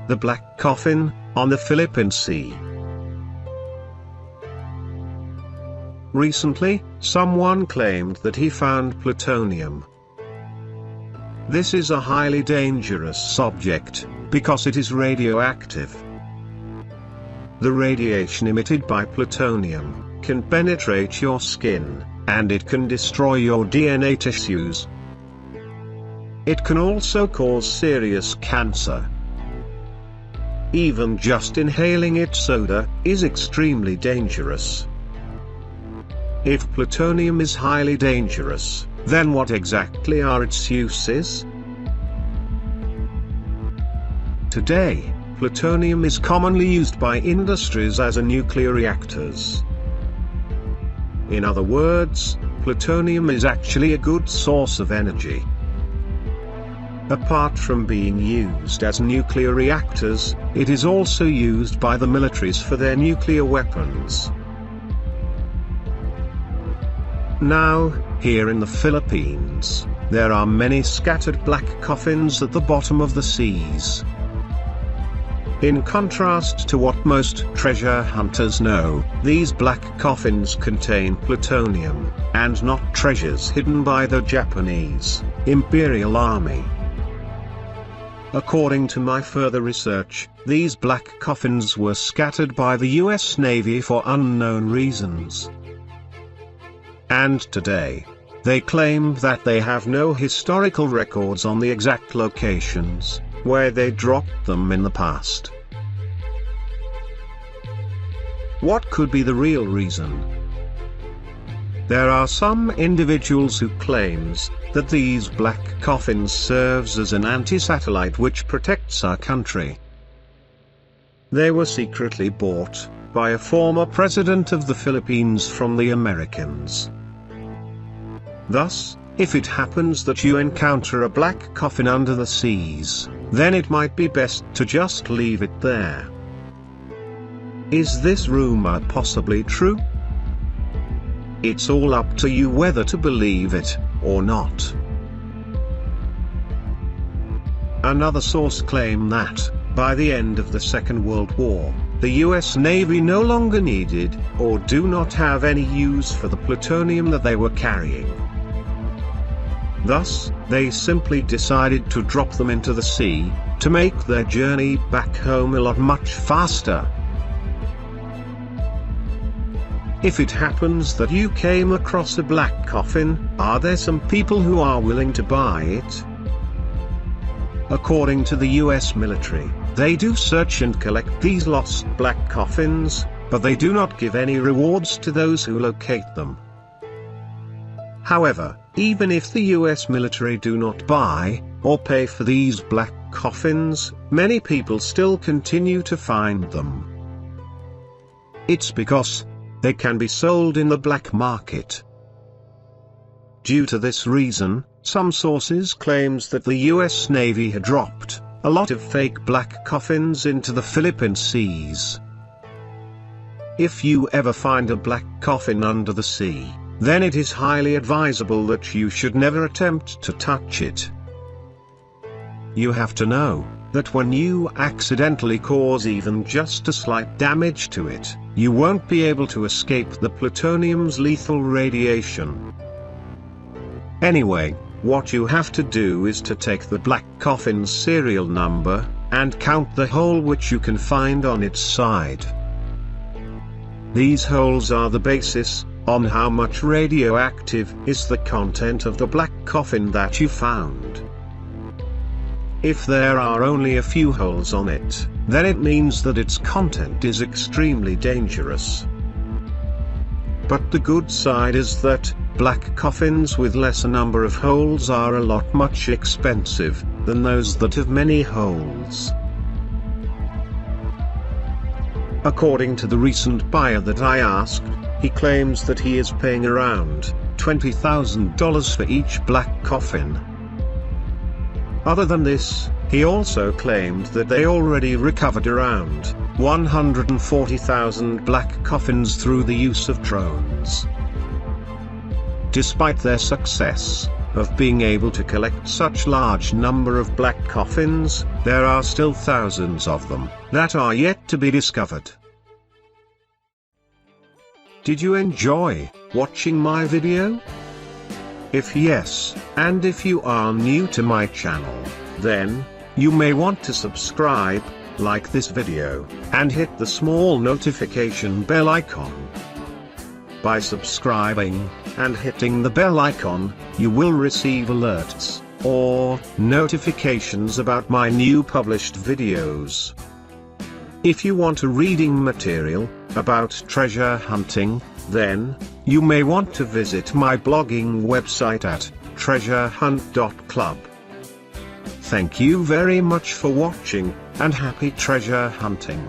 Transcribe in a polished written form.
the Black Coffin, on the Philippine Sea. Recently, someone claimed that he found plutonium. This is a highly dangerous subject, because it is radioactive. The radiation emitted by plutonium can penetrate your skin, and it can destroy your DNA tissues. It can also cause serious cancer. Even just inhaling its odor is extremely dangerous. If plutonium is highly dangerous, then what exactly are its uses? Today, plutonium is commonly used by industries as nuclear reactors. In other words, plutonium is actually a good source of energy. Apart from being used as nuclear reactors, it is also used by the militaries for their nuclear weapons. Now, here in the Philippines, there are many scattered black coffins at the bottom of the seas. In contrast to what most treasure hunters know, these black coffins contain plutonium, and not treasures hidden by the Japanese Imperial Army. According to my further research, these black coffins were scattered by the US Navy for unknown reasons. And today, they claim that they have no historical records on the exact locations where they dropped them in the past. What could be the real reason? There are some individuals who claims that these black coffins serves as an anti-satellite which protects our country. They were secretly bought by a former president of the Philippines from the Americans. Thus, if it happens that you encounter a black coffin under the seas, then it might be best to just leave it there. Is this rumor possibly true? It's all up to you whether to believe it or not. Another source claimed that, by the end of the Second World War, the US Navy no longer needed, or do not have any use for the plutonium that they were carrying. Thus, they simply decided to drop them into the sea, to make their journey back home a lot much faster. If it happens that you came across a black coffin, are there some people who are willing to buy it? According to the US military, they do search and collect these lost black coffins, but they do not give any rewards to those who locate them. However, even if the US military do not buy or pay for these black coffins, many people still continue to find them. It's because they can be sold in the black market. Due to this reason, some sources claims that the US Navy had dropped a lot of fake black coffins into the Philippine seas. If you ever find a black coffin under the sea, then it is highly advisable that you should never attempt to touch it. You have to know that when you accidentally cause even just a slight damage to it, you won't be able to escape the plutonium's lethal radiation. Anyway, what you have to do is to take the black coffin's serial number, and count the hole which you can find on its side. These holes are the basis on how much radioactive is the content of the black coffin that you found. If there are only a few holes on it, then it means that its content is extremely dangerous. But the good side is that black coffins with lesser number of holes are a lot much expensive than those that have many holes. According to the recent buyer that I asked, he claims that he is paying around $20,000 for each black coffin. Other than this, he also claimed that they already recovered around 140,000 black coffins through the use of drones. Despite their success, of being able to collect such large number of black coffins, there are still thousands of them that are yet to be discovered. Did you enjoy watching my video? If yes, and if you are new to my channel, then you may want to subscribe, like this video, and hit the small notification bell icon. By subscribing and hitting the bell icon, you will receive alerts or notifications about my new published videos. If you want a reading material about treasure hunting, then you may want to visit my blogging website at treasurehunt.club. Thank you very much for watching, and happy treasure hunting.